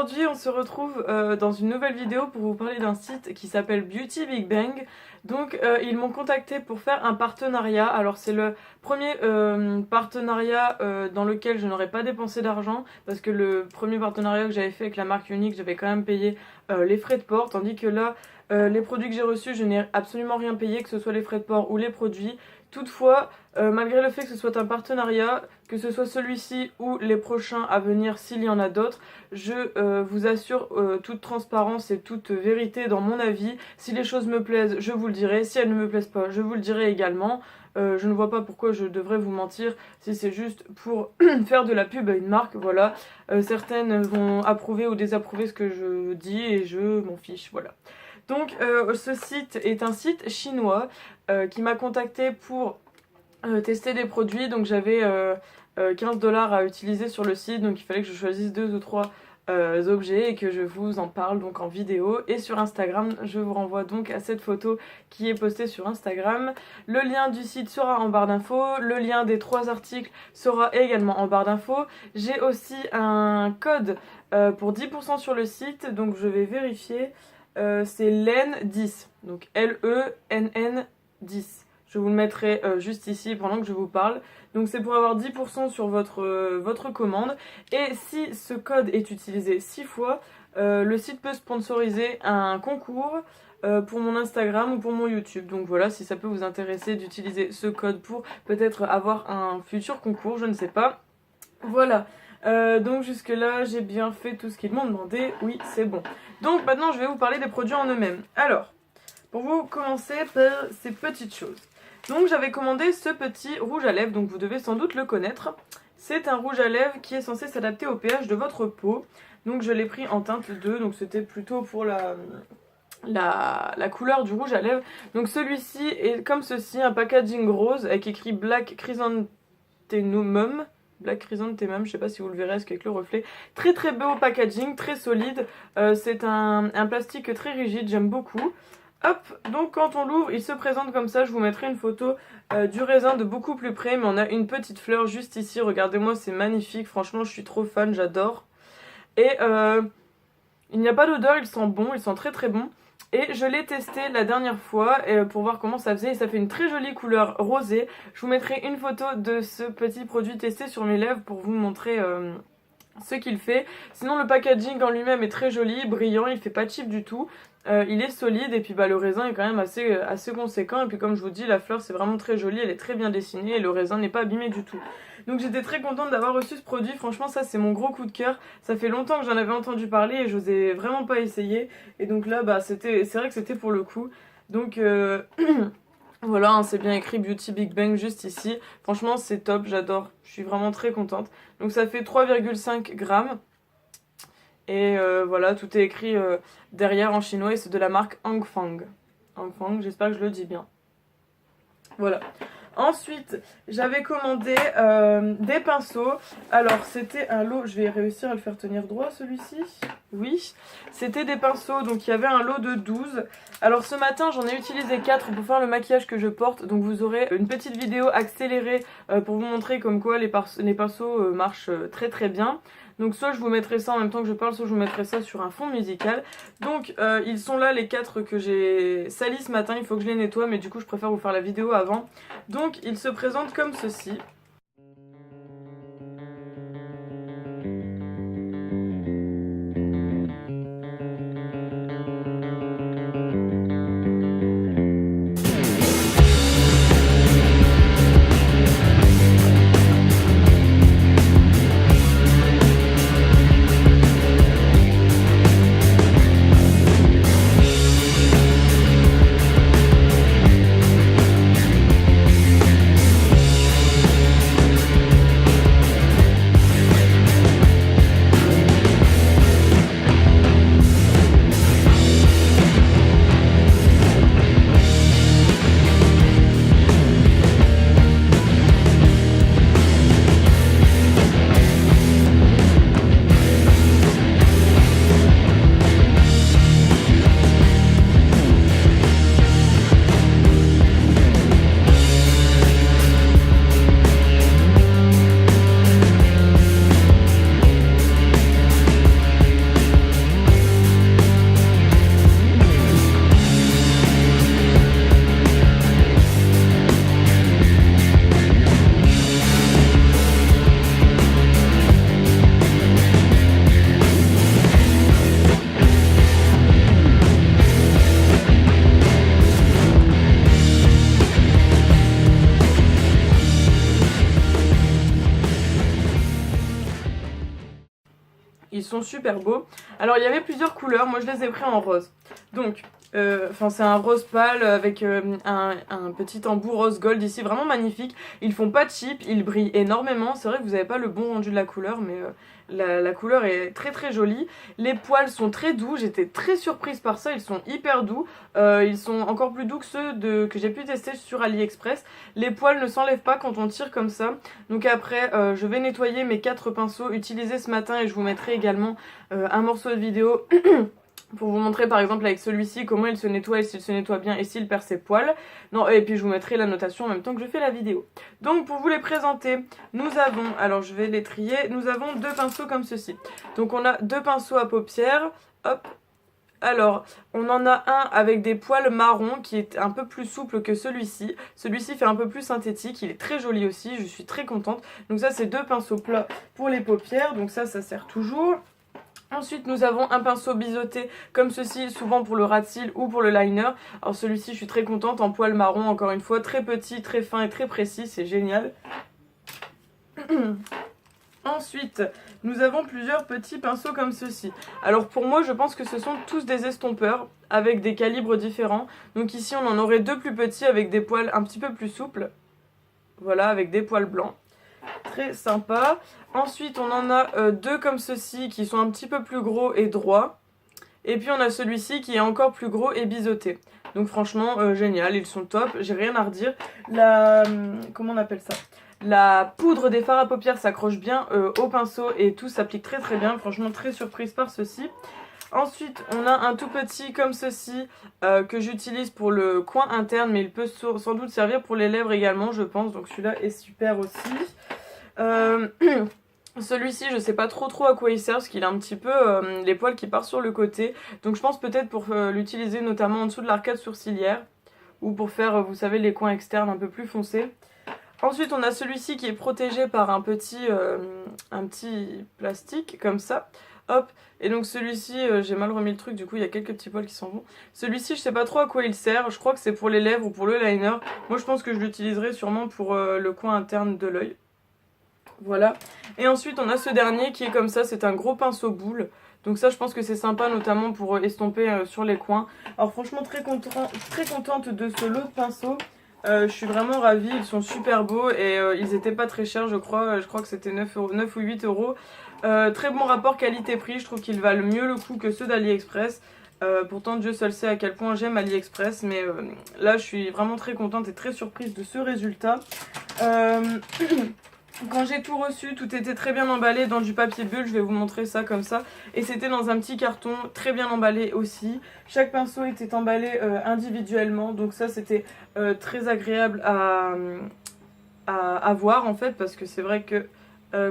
aujourd'hui on se retrouve dans une nouvelle vidéo pour vous parler d'un site qui s'appelle Beauty Big Bang. Donc ils m'ont contacté pour faire un partenariat. Alors c'est le premier partenariat dans lequel je n'aurais pas dépensé d'argent, parce que le premier partenariat que j'avais fait avec la marque Unique, j'avais quand même payé les frais de port, tandis que là les produits que j'ai reçus, je n'ai absolument rien payé, que ce soit les frais de port ou les produits. Toutefois, malgré le fait que ce soit un partenariat, que ce soit celui-ci ou les prochains à venir s'il y en a d'autres, je vous assure toute transparence et toute vérité dans mon avis. Si les choses me plaisent, je vous le dirai. Si elles ne me plaisent pas, je vous le dirai également. Je ne vois pas pourquoi je devrais vous mentir si c'est juste pour faire de la pub à une marque, voilà. Certaines vont approuver ou désapprouver ce que je dis et je m'en fiche, voilà. Donc ce site est un site chinois qui m'a contacté pour tester des produits. Donc j'avais 15$ à utiliser sur le site, donc il fallait que je choisisse 2 ou 3 objets et que je vous en parle donc en vidéo. Et sur Instagram, je vous renvoie donc à cette photo qui est postée sur Instagram. Le lien du site sera en barre d'infos, le lien des 3 articles sera également en barre d'infos. J'ai aussi un code pour 10% sur le site, donc je vais vérifier. C'est LEN10, donc LENN 10. Je vous le mettrai juste ici pendant que je vous parle. Donc c'est pour avoir 10% sur votre commande. Et si ce code est utilisé 6 fois, le site peut sponsoriser un concours pour mon Instagram ou pour mon YouTube. Donc voilà, si ça peut vous intéresser d'utiliser ce code pour peut-être avoir un futur concours, je ne sais pas. Voilà. Donc jusque là j'ai bien fait tout ce qu'ils m'ont demandé, oui c'est bon. Donc maintenant je vais vous parler des produits en eux-mêmes. Alors, pour vous commencer par ces petites choses. Donc j'avais commandé ce petit rouge à lèvres, donc vous devez sans doute le connaître. C'est un rouge à lèvres qui est censé s'adapter au pH de votre peau. Donc je l'ai pris en teinte 2, donc c'était plutôt pour la couleur du rouge à lèvres. Donc celui-ci est comme ceci, un packaging rose avec écrit Black Chrysanthemum. Black Chrysanthemum, je sais pas si vous le verrez avec le reflet. Très très beau packaging, très solide. C'est un plastique très rigide, j'aime beaucoup. Hop, donc quand on l'ouvre, il se présente comme ça. Je vous mettrai une photo du raisin de beaucoup plus près, mais on a une petite fleur juste ici. Regardez-moi, c'est magnifique. Franchement, je suis trop fan, j'adore. Et il n'y a pas d'odeur, il sent bon, il sent très très bon. Et je l'ai testé la dernière fois pour voir comment ça faisait, et ça fait une très jolie couleur rosée. Je vous mettrai une photo de ce petit produit testé sur mes lèvres pour vous montrer ce qu'il fait. Sinon le packaging en lui-même est très joli, brillant, il fait pas cheap du tout. Il est solide, et puis le raisin est quand même assez conséquent. Et puis comme je vous dis, la fleur c'est vraiment très joli, elle est très bien dessinée et le raisin n'est pas abîmé du tout. Donc j'étais très contente d'avoir reçu ce produit. Franchement ça c'est mon gros coup de cœur. Ça fait longtemps que j'en avais entendu parler et j'osais vraiment pas essayer. Et donc là c'est vrai que c'était pour le coup. Donc voilà, hein, c'est bien écrit Beauty Big Bang juste ici. Franchement c'est top, j'adore, je suis vraiment très contente. Donc ça fait 3,5 grammes. Et voilà, tout est écrit derrière en chinois et c'est de la marque Hangfang. Hangfang, j'espère que je le dis bien. Voilà. Ensuite, j'avais commandé des pinceaux. Alors, c'était un lot, je vais réussir à le faire tenir droit celui-ci. Oui, c'était des pinceaux, donc il y avait un lot de 12. Alors ce matin, j'en ai utilisé 4 pour faire le maquillage que je porte. Donc vous aurez une petite vidéo accélérée pour vous montrer comme quoi les pinceaux marchent très très bien. Donc soit je vous mettrai ça en même temps que je parle, soit je vous mettrai ça sur un fond musical. Donc ils sont là les 4 que j'ai salis ce matin, il faut que je les nettoie, mais du coup je préfère vous faire la vidéo avant. Donc ils se présentent comme ceci. sont super beaux. Alors il y avait plusieurs couleurs, moi je les ai pris en rose. Donc, c'est un rose pâle avec un petit embout rose gold ici, vraiment magnifique. Ils font pas cheap, ils brillent énormément. C'est vrai que vous n'avez pas le bon rendu de la couleur, mais la couleur est très très jolie. Les poils sont très doux, j'étais très surprise par ça, ils sont hyper doux. Ils sont encore plus doux que ceux que j'ai pu tester sur AliExpress. Les poils ne s'enlèvent pas quand on tire comme ça. Donc après, je vais nettoyer mes 4 pinceaux utilisés ce matin et je vous mettrai également un morceau de vidéo pour vous montrer par exemple avec celui-ci comment il se nettoie et s'il se nettoie bien et s'il perd ses poils. Non, et puis je vous mettrai la notation en même temps que je fais la vidéo. Donc pour vous les présenter, nous avons, alors je vais les trier, nous avons 2 pinceaux comme ceci. Donc on a 2 pinceaux à paupières, hop. Alors, on en a un avec des poils marrons qui est un peu plus souple que celui-ci. Celui-ci fait un peu plus synthétique, il est très joli aussi, je suis très contente. Donc ça c'est 2 pinceaux plats pour les paupières, donc ça sert toujours. Ensuite, nous avons un pinceau biseauté comme ceci, souvent pour le ras de cils ou pour le liner. Alors celui-ci, je suis très contente, en poil marron, encore une fois, très petit, très fin et très précis, c'est génial. Ensuite, nous avons plusieurs petits pinceaux comme ceci. Alors pour moi, je pense que ce sont tous des estompeurs avec des calibres différents. Donc ici, on en aurait 2 plus petits avec des poils un petit peu plus souples. Voilà, avec des poils blancs. Très sympa. Ensuite, on en a 2 comme ceci qui sont un petit peu plus gros et droits. Et puis on a celui-ci qui est encore plus gros et biseauté. Donc franchement, génial, ils sont top, j'ai rien à redire. Comment on appelle ça ? La poudre des fards à paupières s'accroche bien au pinceau et tout s'applique très très bien. Franchement, très surprise par ceci. Ensuite, on a un tout petit comme ceci que j'utilise pour le coin interne, mais il peut sans doute servir pour les lèvres également, je pense. Donc celui-là est super aussi. Celui-ci, je sais pas trop à quoi il sert parce qu'il a un petit peu les poils qui partent sur le côté. Donc je pense peut-être pour l'utiliser notamment en dessous de l'arcade sourcilière ou pour faire, vous savez, les coins externes un peu plus foncés. Ensuite, on a celui-ci qui est protégé par un petit plastique comme ça. Hop, et donc celui-ci, j'ai mal remis le truc, du coup il y a quelques petits poils qui s'en vont. Celui-ci, je sais pas trop à quoi il sert, je crois que c'est pour les lèvres ou pour le liner. Moi je pense que je l'utiliserai sûrement pour le coin interne de l'œil. Voilà. Et ensuite on a ce dernier qui est comme ça, c'est un gros pinceau boule. Donc ça je pense que c'est sympa notamment pour estomper sur les coins. Alors franchement très contente de ce lot de pinceaux. Je suis vraiment ravie, ils sont super beaux et ils étaient pas très chers je crois que c'était 9 ou 8 euros. Très bon rapport qualité-prix, je trouve qu'ils valent mieux le coup que ceux d'AliExpress. Pourtant Dieu seul sait à quel point j'aime AliExpress, mais là je suis vraiment très contente et très surprise de ce résultat. Quand j'ai tout reçu, tout était très bien emballé dans du papier bulle, je vais vous montrer ça comme ça. Et c'était dans un petit carton, très bien emballé aussi. Chaque pinceau était emballé individuellement, donc ça c'était très agréable à voir en fait, parce que c'est vrai que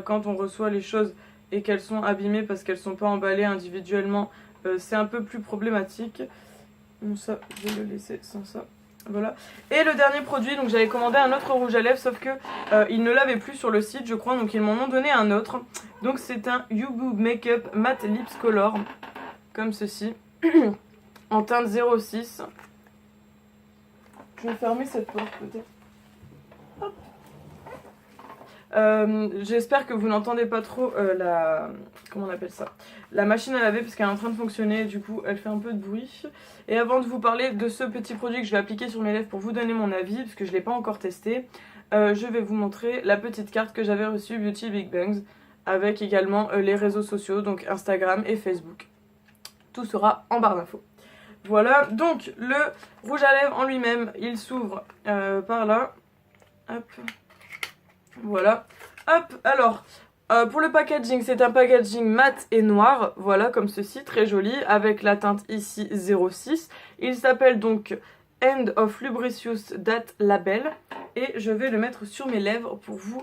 quand on reçoit les choses et qu'elles sont abîmées parce qu'elles sont pas emballées individuellement, c'est un peu plus problématique. Bon ça, je vais le laisser sans ça. Voilà. Et le dernier produit, donc j'avais commandé un autre rouge à lèvres, sauf que ils ne l'avaient plus sur le site, je crois, donc ils m'en ont donné un autre. Donc c'est un YouGoo Makeup Matte Lips Color, comme ceci, en teinte 06. Je vais fermer cette porte peut-être. Hop. J'espère que vous n'entendez pas trop comment on appelle ça, la machine à laver, parce qu'elle est en train de fonctionner, du coup elle fait un peu de bruit. Et avant de vous parler de ce petit produit que je vais appliquer sur mes lèvres pour vous donner mon avis, parce que je ne l'ai pas encore testé, je vais vous montrer la petite carte que j'avais reçue Beauty Big Bangs, avec également les réseaux sociaux, donc Instagram et Facebook. Tout sera en barre d'infos. Voilà, donc le rouge à lèvres en lui-même, il s'ouvre par là. Hop. Voilà, hop, alors, pour le packaging, c'est un packaging mat et noir, voilà, comme ceci, très joli, avec la teinte ici 06. Il s'appelle donc End of Lubricious Date Label, et je vais le mettre sur mes lèvres pour vous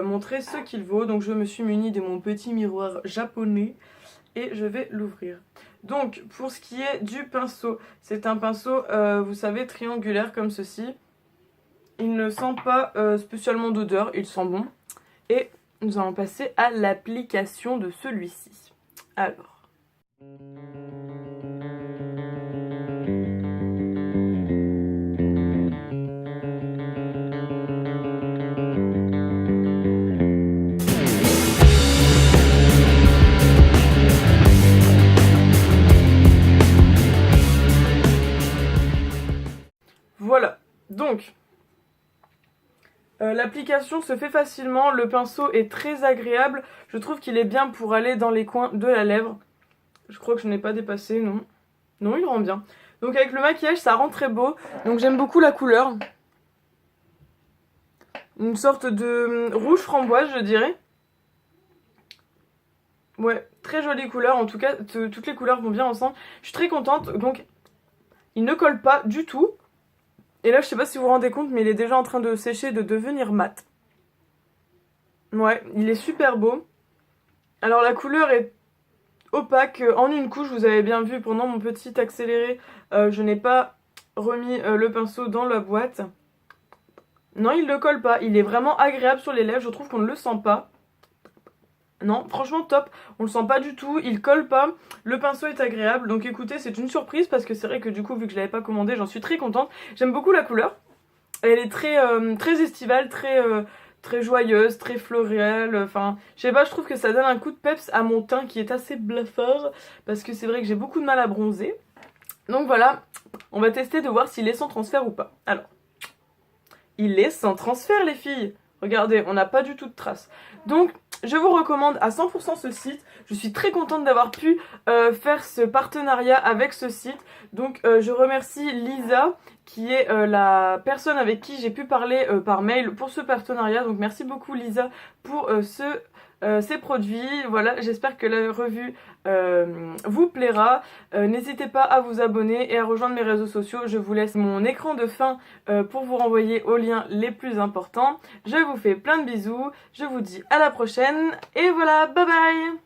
montrer ce qu'il vaut. Donc je me suis munie de mon petit miroir japonais, et je vais l'ouvrir. Donc, pour ce qui est du pinceau, c'est un pinceau, vous savez, triangulaire comme ceci. Il ne sent pas spécialement d'odeur, il sent bon. Et nous allons passer à l'application de celui-ci. Alors. Donc, l'application se fait facilement, le pinceau est très agréable, je trouve qu'il est bien pour aller dans les coins de la lèvre. Je crois que je n'ai pas dépassé, non. Non, il rend bien. Donc avec le maquillage, ça rend très beau, donc j'aime beaucoup la couleur. Une sorte de rouge framboise, je dirais. Ouais, très jolie couleur, en tout cas, toutes les couleurs vont bien ensemble. Je suis très contente, donc il ne colle pas du tout. Et là, je sais pas si vous vous rendez compte, mais il est déjà en train de sécher, de devenir mat. Ouais, il est super beau. Alors la couleur est opaque en une couche, vous avez bien vu pendant mon petit accéléré, je n'ai pas remis le pinceau dans la boîte. Non, il ne colle pas, il est vraiment agréable sur les lèvres, je trouve qu'on ne le sent pas. Non, franchement top, on le sent pas du tout, il colle pas, le pinceau est agréable, donc écoutez, c'est une surprise parce que c'est vrai que du coup, vu que je l'avais pas commandé, j'en suis très contente. J'aime beaucoup la couleur, elle est très estivale, très joyeuse, très florale, enfin, je sais pas, je trouve que ça donne un coup de peps à mon teint qui est assez blafard, parce que c'est vrai que j'ai beaucoup de mal à bronzer. Donc voilà, on va tester de voir s'il est sans transfert ou pas. Alors, il est sans transfert les filles. Regardez, on n'a pas du tout de traces. Donc, je vous recommande à 100% ce site. Je suis très contente d'avoir pu faire ce partenariat avec ce site. Donc, je remercie Lisa, qui est la personne avec qui j'ai pu parler par mail pour ce partenariat. Donc, merci beaucoup Lisa pour ces produits. Voilà, j'espère que la revue vous plaira. N'hésitez pas à vous abonner et à rejoindre mes réseaux sociaux. Je vous laisse mon écran de fin pour vous renvoyer aux liens les plus importants. Je vous fais plein de bisous, je vous dis à la prochaine et voilà, bye bye.